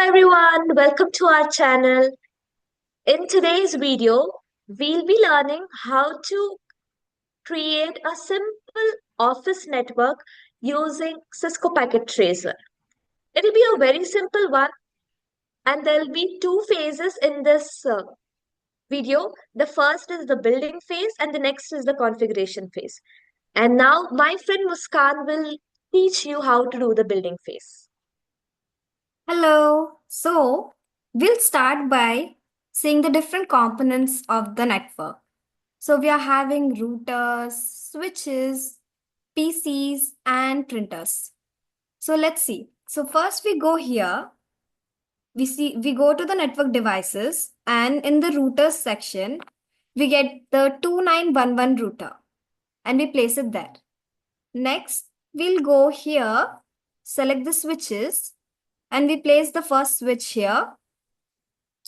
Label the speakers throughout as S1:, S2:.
S1: everyone, welcome to our channel. In today's video, we'll be learning how to create a simple office network using Cisco Packet Tracer. It'll be a very simple one, and there'll be two phases in this video. The first is the building phase, and the next is the configuration phase. And now, my friend Muskan will teach you how to do the building phase.
S2: Hello. So we'll start by seeing the different components of the network. So we are having routers, switches, PCs, and printers. So let's see. So first we go here. We go to the network devices, and in the routers section, we get the 2911 router and we place it there. Next, we'll go here, select the switches, and we place the first switch here.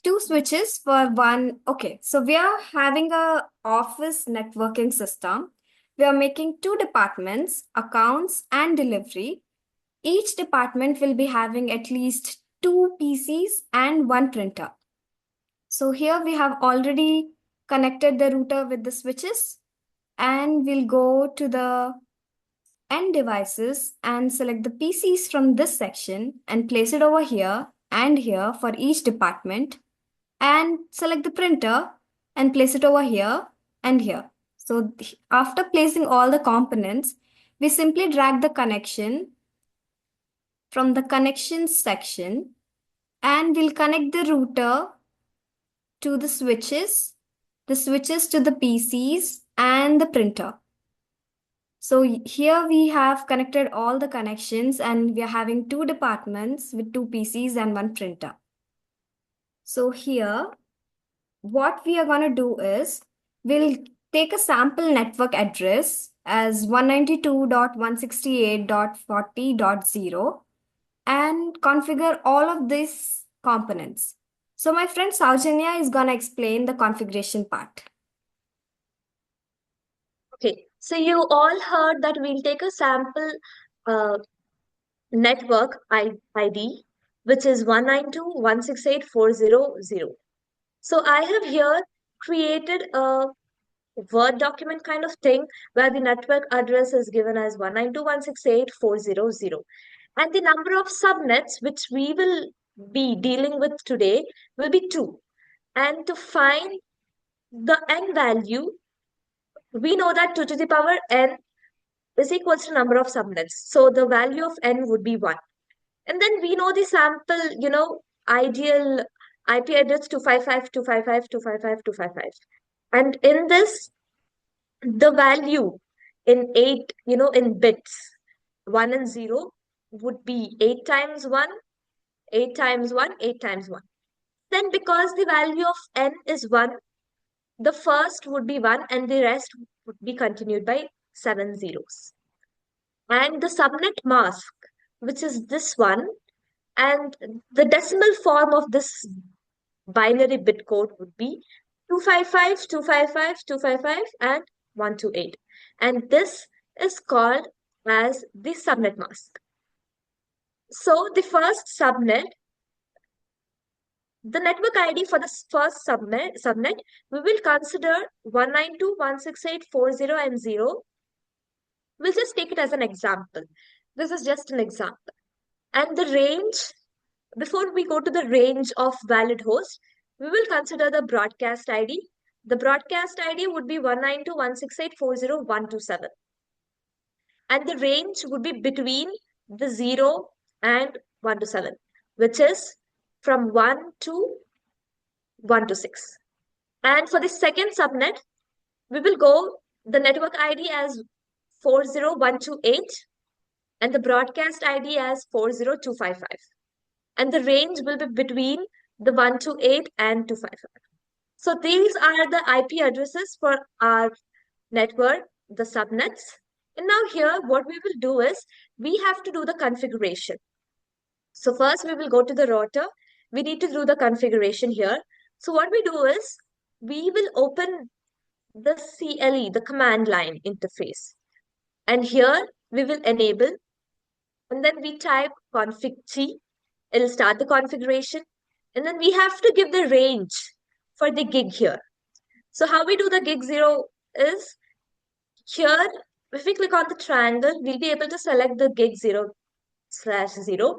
S2: Two switches for one. Okay, so we are having a office networking system. We are making two departments, accounts and delivery. Each department will be having at least two PCs and one printer. So here we have already connected the router with the switches, and we'll go to the end devices and select the PCs from this section and place it over here and here for each department, and select the printer and place it over here and here. So after placing all the components, we simply drag the connection from the connections section, and we'll connect the router to the switches to the PCs and the printer. So here we have connected all the connections, and we are having two departments with two PCs and one printer. So here, what we are going to do is we'll take a sample network address as 192.168.40.0 and configure all of these components. So my friend Saujanya is going to explain the configuration part.
S1: Okay, so you all heard that we'll take a sample uh, network ID, which is 192.168.4.0.0. So I have here created a Word document kind of thing where the network address is given as 192.168.4.0.0. And the number of subnets which we will be dealing with today will be two. And to find the n value, we know that 2 to the power n is equals to number of subnets. So the value of n would be 1. And then we know the sample, ideal IP address 255.255.255.255. And in this, the value in 8, in bits, 1 and 0 would be 8 times 1, 8 times 1, 8 times 1. Then because the value of n is 1, the first would be 1 and the rest would be continued by 7 zeros. And the subnet mask, which is this one, and the decimal form of this binary bit code would be 255, 255, 255, and 128. And this is called as the subnet mask. So the first subnet, the network ID for the first subnet, we will consider 192.168.4.0 and 0. We'll just take it as an example. This is just an example. And the range, before we go to the range of valid host, we will consider the broadcast ID. The broadcast ID would be 192.168.4.0.127. And the range would be between the 0 and 1 to 7, which is from 1 to 1 to 6. And for the second subnet, we will go the network ID as 40128 and the broadcast ID as 40255. And the range will be between the 128 and 255. So these are the IP addresses for our network, the subnets. And now here, what we will do is we have to do the configuration. So first we will go to the router. We need to do the configuration here. So what we do is we will open the CLE, the command line interface. And here we will enable, and then we type config T, It'll start the configuration, and then we have to give the range for the gig here. So how we do the gig 0 is here, if we click on the triangle, we'll be able to select the gig 0/0,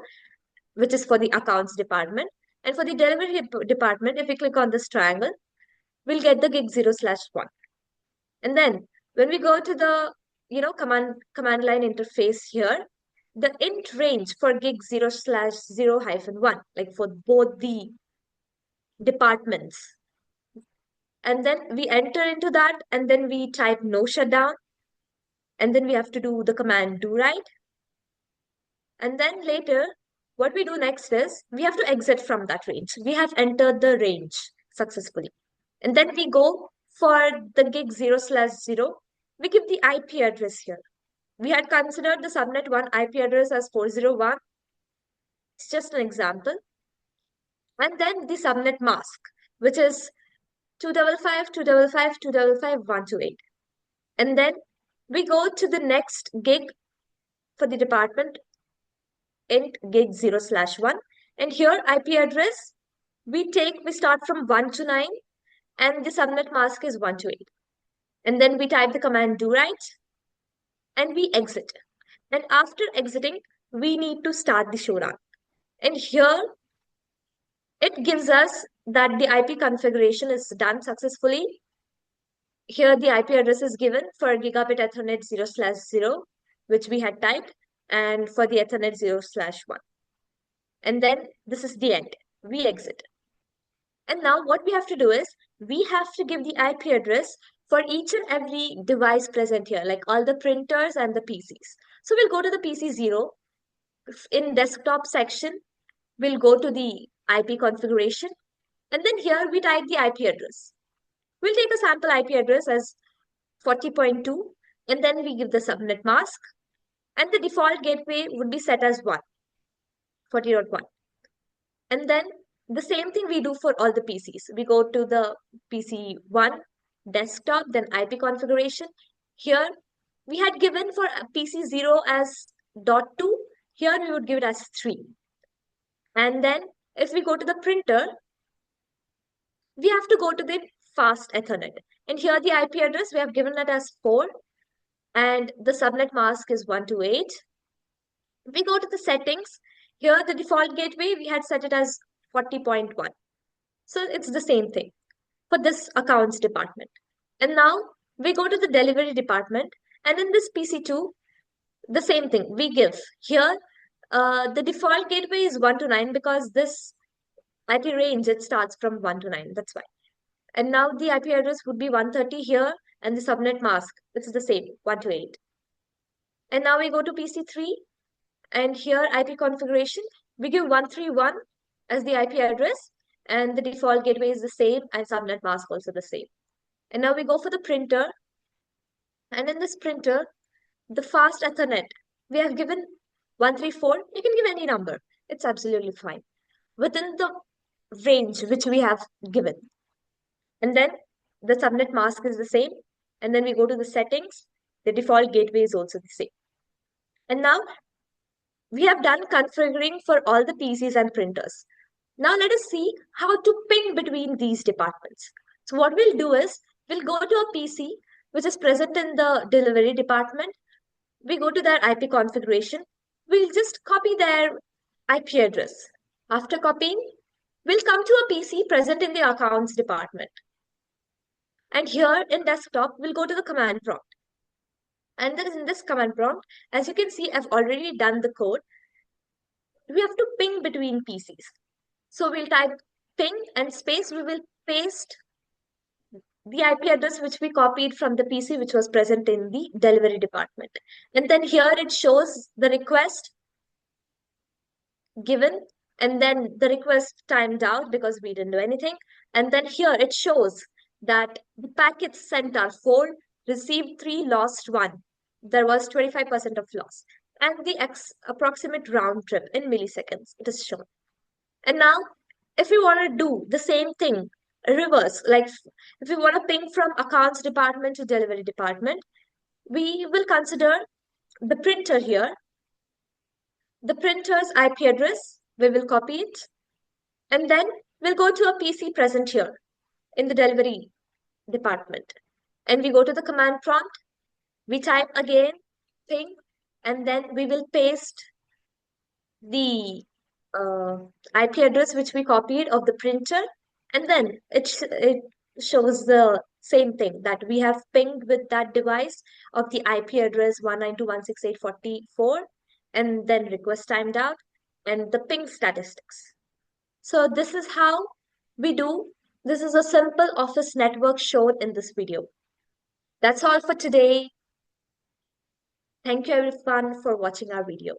S1: which is for the accounts department. And for the delivery department, if we click on this triangle, we'll get the gig 0/1. And then when we go to the command line interface here, the int range for gig 0/0-1, like for both the departments. And then we enter into that, and then we type no shutdown, and then we have to do the command do write. And then later, what we do next is we have to exit from that range. We have entered the range successfully. And then we go for the gig 0/0. We give the IP address here. We had considered the subnet 1 IP address as 401. It's just an example. And then the subnet mask, which is 255.255.255.128. And then we go to the next gig for the department, int gig 0/1. And here IP address, we start from 1 to 9, and the subnet mask is 1 to 8. And then we type the command do write, and we exit. And after exiting, we need to start the showdown. And here, it gives us that the IP configuration is done successfully. Here, the IP address is given for gigabit Ethernet 0/0, which we had typed, and for the Ethernet 0/1. And then this is the end. We exit. And now what we have to do is we have to give the IP address for each and every device present here, like all the printers and the PCs. So we'll go to the PC 0. In desktop section, we'll go to the IP configuration. And then here we type the IP address. We'll take a sample IP address as 40.2, and then we give the subnet mask. And the default gateway would be set as 1, 40.1. And then the same thing we do for all the PCs. We go to the PC 1, desktop, then IP configuration. Here, we had given for PC 0 as .2. Here, we would give it as 3. And then, if we go to the printer, we have to go to the fast Ethernet. And here, the IP address, we have given that as 4. And the subnet mask is 128. We go to the settings. Here, the default gateway, we had set it as 40.1. So it's the same thing for this accounts department. And now we go to the delivery department. And in this PC2, the same thing. We give here, the default gateway is 1 to 9 because this IP range, it starts from 1 to 9. That's why. And now the IP address would be 130 here, and the subnet mask, it's the same, 1 to 8. And now we go to PC3, and here IP configuration, we give 131 as the IP address, and the default gateway is the same, and subnet mask also the same. And now we go for the printer, and in this printer, the fast Ethernet, we have given 134. You can give any number. It's absolutely fine within the range which we have given. And then the subnet mask is the same. And then we go to the settings. The default gateway is also the same. And now we have done configuring for all the PCs and printers. Now let us see how to ping between these departments. So what we'll do is we'll go to a PC which is present in the delivery department. We go to their IP configuration. We'll just copy their IP address. After copying, we'll come to a PC present in the accounts department. And here in desktop, we'll go to the command prompt. And then in this command prompt, as you can see, I've already done the code. We have to ping between PCs. So we'll type ping and space. We will paste the IP address which we copied from the PC which was present in the delivery department. And then here it shows the request given, and then the request timed out because we didn't do anything. And then here it shows that the packets sent are 4, received 3, lost 1. There was 25% of loss. And the approximate round trip in milliseconds, it is shown. And now, if we want to do the same thing, reverse, like if we want to ping from accounts department to delivery department, we will consider the printer here. The printer's IP address We will copy it, and then we'll go to a PC present here in the delivery department. And we go to the command prompt, we type again ping, and then we will paste the uh, IP address which we copied of the printer, and then it shows the same thing that we have pinged with that device of the IP address 192.168.44, and then request timed out and the ping statistics. So this is how we do. This is a simple office network shown in this video. That's all for today. Thank you everyone for watching our video.